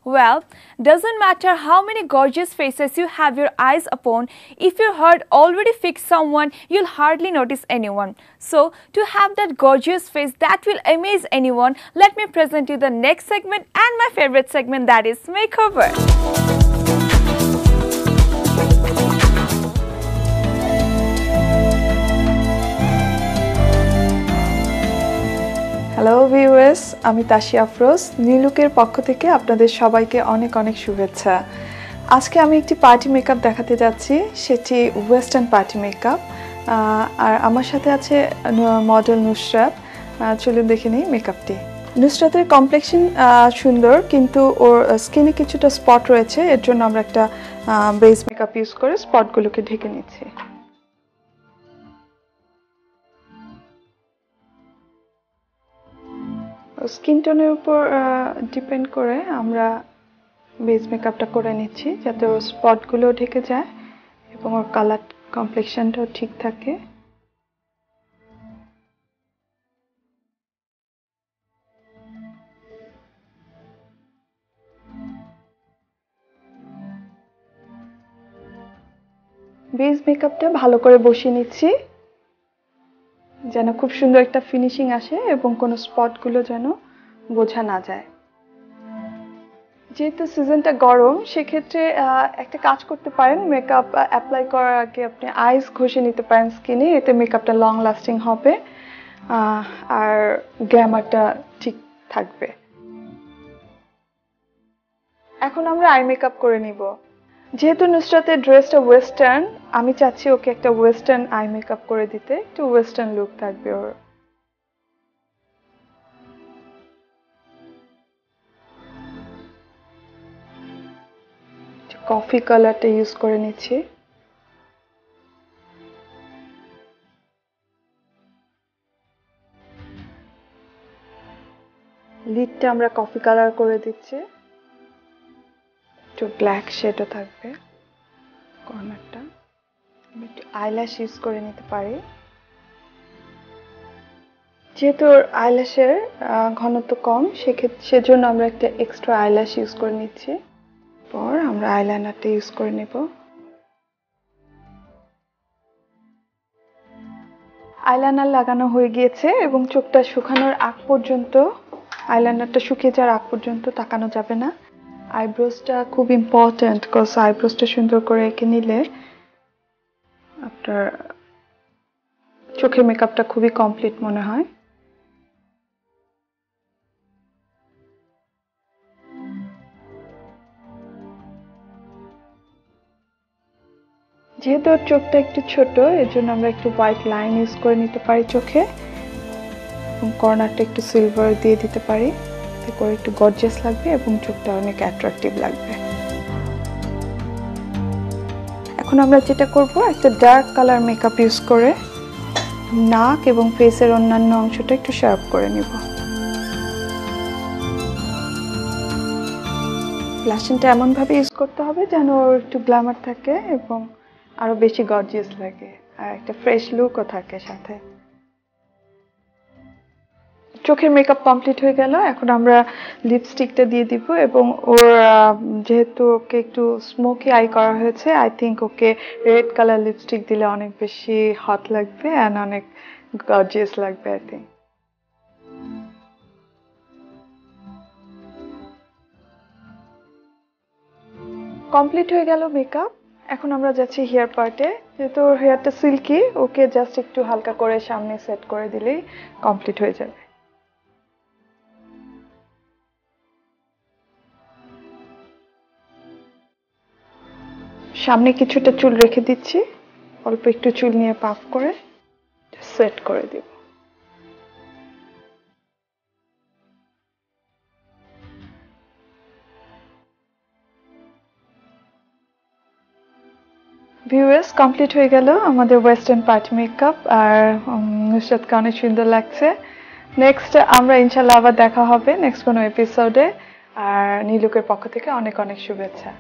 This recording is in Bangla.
Well, doesn't matter how many gorgeous faces you have your eyes upon, if your heart already fixed someone, you'll hardly notice anyone. So, to have that gorgeous face that will amaze anyone, let me present you the next segment and my favorite segment, that is Makeover. Hello viewers, আমি তাশি আফরোজ নীলুকের পক্ষ থেকে আপনাদের সবাইকে অনেক অনেক শুভেচ্ছা। আজকে আমি একটি পার্টি মেকআপ দেখাতে যাচ্ছি, সেটি ওয়েস্টার্ন পার্টি মেকআপ। আর আমার সাথে আছে মডেল নুসরাত। চলুন দেখে নিই মেকআপটি। নুসরাতের কমপ্লেক্সন সুন্দর, কিন্তু ওর স্কিনে কিছুটা স্পট রয়েছে, এর জন্য আমরা একটা বেস মেকআপ ইউজ করে স্পটগুলোকে ঢেকে নিচ্ছি। স্কিন টোনের উপর ডিপেন্ড করে আমরা বেস মেকআপটা করে নিচ্ছি, যাতে ওর স্পটগুলো ঢেকে যায় এবং ওর কালার কমপ্লেক্সনটাও ঠিক থাকে। বেস মেকআপটা ভালো করে বসিয়ে নিচ্ছি, যেন খুব সুন্দর একটা ফিনিশিং আসে এবং কোনো স্পটগুলো যেন বোঝা না যায়। যেহেতু সিজনটা গরম, সেক্ষেত্রে একটা কাজ করতে পারেন, মেকআপ অ্যাপ্লাই করার আগে আপনি আইস ঘষে নিতে পারেন স্কিনে, এতে মেকআপটা লং লাস্টিং হবে আর গ্ল্যামারটা ঠিক থাকবে। এখন আমরা আই মেকআপ করে নিব। যেহেতু নুসরাতের ড্রেসটা ওয়েস্টার্ন, আমি চাচ্ছি ওকে একটা ওয়েস্টার্ন আই মেকআপ করে দিতে, একটু ওয়েস্টার্ন লুক থাকবে ওর। কফি কালারটা ইউজ করে নিচ্ছি। লিডটা আমরা কফি কালার করে দিচ্ছি, একটু ব্ল্যাক শেডও থাকবে কর্নারটা। আমি একটু আইল্যাশ ইউজ করে নিতে পারি। যেহেতু ওর আইল্যাশের ঘনত্ব কম, সেজন্য আমরা একটা এক্সট্রা আইল্যাশ ইউজ করে নিচ্ছি। পর আমরা আইলাইনারটা ইউজ করে নেব। আইলাইনার লাগানো হয়ে গিয়েছে এবং চোখটা শুকানোর আগ পর্যন্ত, আইলাইনারটা শুকিয়ে যাওয়ার আগ পর্যন্ত তাকানো যাবে না। আইব্রোসটা খুব ইম্পর্টেন্ট, বিকজ আইব্রোসটা সুন্দর করে এঁকে নিলে আপনার চোখের মেকআপটা খুবই কমপ্লিট মনে হয়। যেহেতু ওর চোখটা একটু ছোট, এর জন্য আমরা একটু হোয়াইট লাইন ইউজ করে নিতে পারি চোখে, এবং কর্নারটা একটু সিলভার দিয়ে দিতে পারি, এতে করে একটু গর্জিয়াস লাগবে এবং চোখটা অনেক অ্যাট্রাকটিভ লাগবে। এখন আমরা যেটা করব, একটা ডার্ক কালার মেকআপ ইউজ করে নাক এবং ফেসের অন্যান্য অংশটা একটু শার্প করে নিব। ব্লাশিংটা এমনভাবে ইউজ করতে হবে যেন ওর একটু গ্ল্যামার থাকে এবং আরো বেশি গর্জিয়াস লাগে, আর একটা ফ্রেশ লুকও থাকে সাথে। চোখের মেকআপ কমপ্লিট হয়ে গেল। এখন আমরা লিপস্টিকটা দিয়ে দিব, এবং ওর যেহেতু ওকে একটু স্মোকি আই করা হয়েছে, I think okay red colour lipstick দিলে অনেক বেশি হট লাগবে অ্যান্ড অনেক গর্জিয়াস লাগবে আই থিঙ্ক। কমপ্লিট হয়ে গেল মেকআপ। এখন আমরা যাচ্ছি হেয়ার পার্টে। যেহেতু ওর হেয়ারটা সিল্কি, ওকে জাস্ট একটু হালকা করে সামনে সেট করে দিলেই কমপ্লিট হয়ে যাবে। সামনে কিছুটা চুল রেখে দিচ্ছি, অল্প একটু চুল নিয়ে পাফ করে সেট করে দিব। ভিউয়ার্স, কমপ্লিট হয়ে গেল আমাদের ওয়েস্টার্ন পার্টি মেকআপ, আর নুসরাতকে অনেক সুন্দর লাগছে। নেক্সট আমরা ইনশাল্লাহ আবার দেখা হবে নেক্সট কোনো এপিসোডে, আর নীলুকের পক্ষ থেকে অনেক অনেক শুভেচ্ছা।